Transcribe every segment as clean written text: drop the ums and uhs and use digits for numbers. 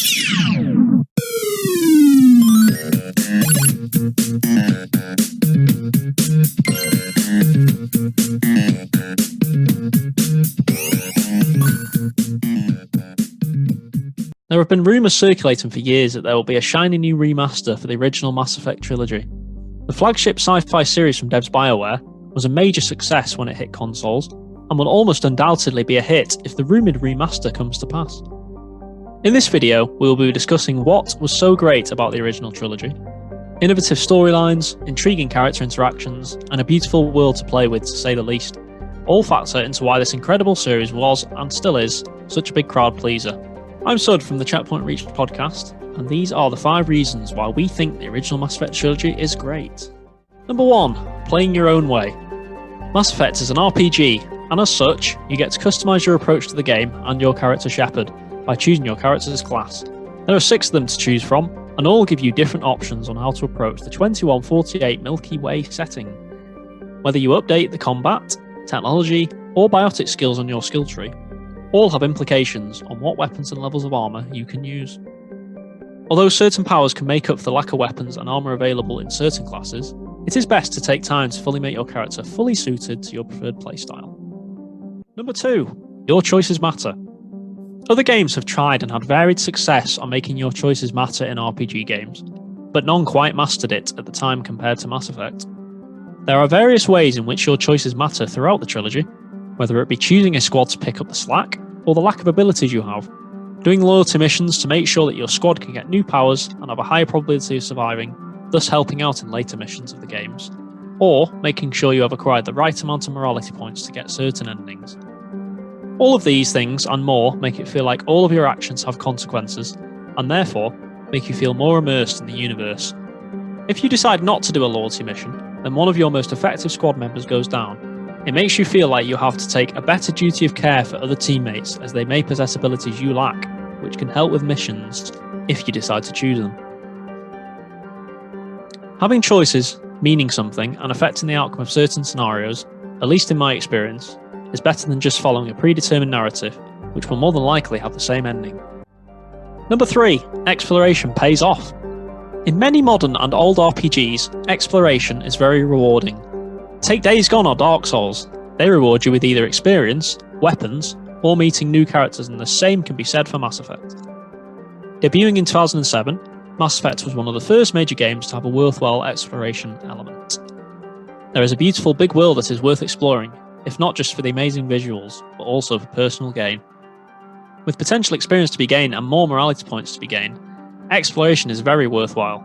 There have been rumours circulating for years that there will be a shiny new remaster for the original Mass Effect trilogy. The flagship sci-fi series from devs BioWare was a major success when it hit consoles, and will almost undoubtedly be a hit if the rumoured remaster comes to pass. In this video, we will be discussing what was so great about the original trilogy, innovative storylines, intriguing character interactions, and a beautiful world to play with, to say the least, all factor into why this incredible series was, and still is, such a big crowd pleaser. I'm Sud from the Checkpoint Reach podcast, and these are the 5 reasons why we think the original Mass Effect trilogy is great. Number 1. Playing your own way. Mass Effect is an RPG, and as such, you get to customise your approach to the game and your character Shepard by choosing your character's class. There are 6 of them to choose from, and all give you different options on how to approach the 2148 Milky Way setting. Whether you update the combat, technology, or biotic skills on your skill tree, all have implications on what weapons and levels of armour you can use. Although certain powers can make up for the lack of weapons and armour available in certain classes, it is best to take time to fully make your character fully suited to your preferred playstyle. Number 2. Your choices matter. Other games have tried and had varied success on making your choices matter in RPG games, but none quite mastered it at the time compared to Mass Effect. There are various ways in which your choices matter throughout the trilogy, whether it be choosing a squad to pick up the slack, or the lack of abilities you have, doing loyalty missions to make sure that your squad can get new powers and have a higher probability of surviving, thus helping out in later missions of the games, or making sure you have acquired the right amount of morality points to get certain endings. All of these things and more make it feel like all of your actions have consequences, and therefore make you feel more immersed in the universe. If you decide not to do a loyalty mission, then one of your most effective squad members goes down. It makes you feel like you have to take a better duty of care for other teammates, as they may possess abilities you lack, which can help with missions if you decide to choose them. Having choices, meaning something, and affecting the outcome of certain scenarios, at least in my experience, is better than just following a predetermined narrative, which will more than likely have the same ending. Number 3. Exploration pays off. In many modern and old RPGs, exploration is very rewarding. Take Days Gone or Dark Souls. They reward you with either experience, weapons, or meeting new characters, and the same can be said for Mass Effect. Debuting in 2007, Mass Effect was one of the first major games to have a worthwhile exploration element. There is a beautiful big world that is worth exploring, if not just for the amazing visuals, but also for personal gain. With potential experience to be gained and more morality points to be gained, exploration is very worthwhile.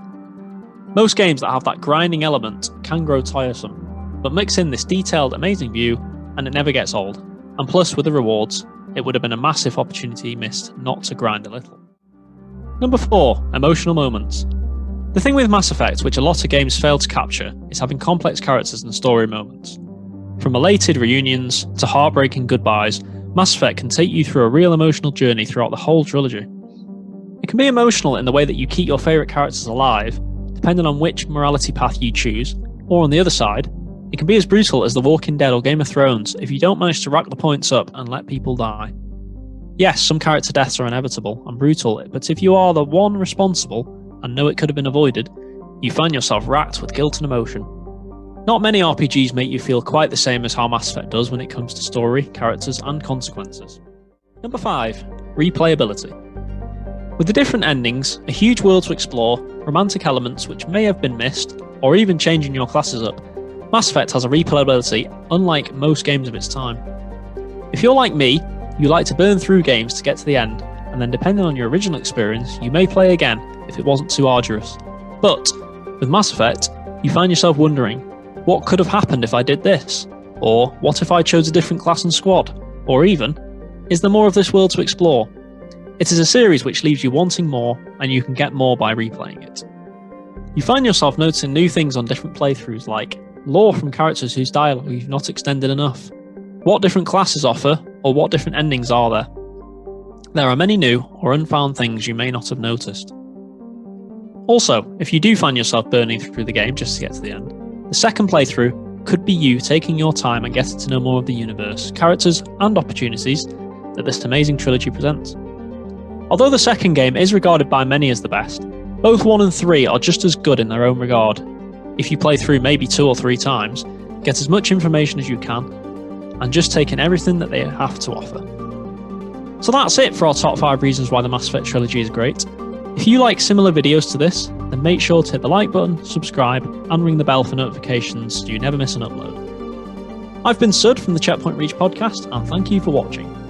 Most games that have that grinding element can grow tiresome, but mix in this detailed, amazing view, and it never gets old. And plus, with the rewards, it would have been a massive opportunity missed not to grind a little. Number 4. Emotional moments. The thing with Mass Effect, which a lot of games fail to capture, is having complex characters and story moments. From elated reunions to heartbreaking goodbyes, Mass Effect can take you through a real emotional journey throughout the whole trilogy. It can be emotional in the way that you keep your favourite characters alive, depending on which morality path you choose, or on the other side, it can be as brutal as The Walking Dead or Game of Thrones if you don't manage to rack the points up and let people die. Yes, some character deaths are inevitable and brutal, but if you are the one responsible and know it could have been avoided, you find yourself racked with guilt and emotion. Not many RPGs make you feel quite the same as how Mass Effect does when it comes to story, characters, and consequences. Number 5. Replayability. With the different endings, a huge world to explore, romantic elements which may have been missed, or even changing your classes up, Mass Effect has a replayability unlike most games of its time. If you're like me, you like to burn through games to get to the end, and then depending on your original experience, you may play again if it wasn't too arduous. But with Mass Effect, you find yourself wondering, what could have happened if I did this? Or what if I chose a different class and squad? Or even, is there more of this world to explore? It is a series which leaves you wanting more, and you can get more by replaying it. You find yourself noticing new things on different playthroughs, like lore from characters whose dialogue you've not extended enough. What different classes offer, or what different endings are there? There are many new or unfound things you may not have noticed. Also, if you do find yourself burning through the game just to get to the end, the second playthrough could be you taking your time and getting to know more of the universe, characters, and opportunities that this amazing trilogy presents. Although the second game is regarded by many as the best, both 1 and 3 are just as good in their own regard. If you play through maybe 2 or 3 times, get as much information as you can, and just take in everything that they have to offer. So that's it for our top 5 reasons why the Mass Effect trilogy is great. If you like similar videos to this, then make sure to hit the like button, subscribe, and ring the bell for notifications so you never miss an upload. I've been Sud from the Checkpoint Reach podcast, and thank you for watching.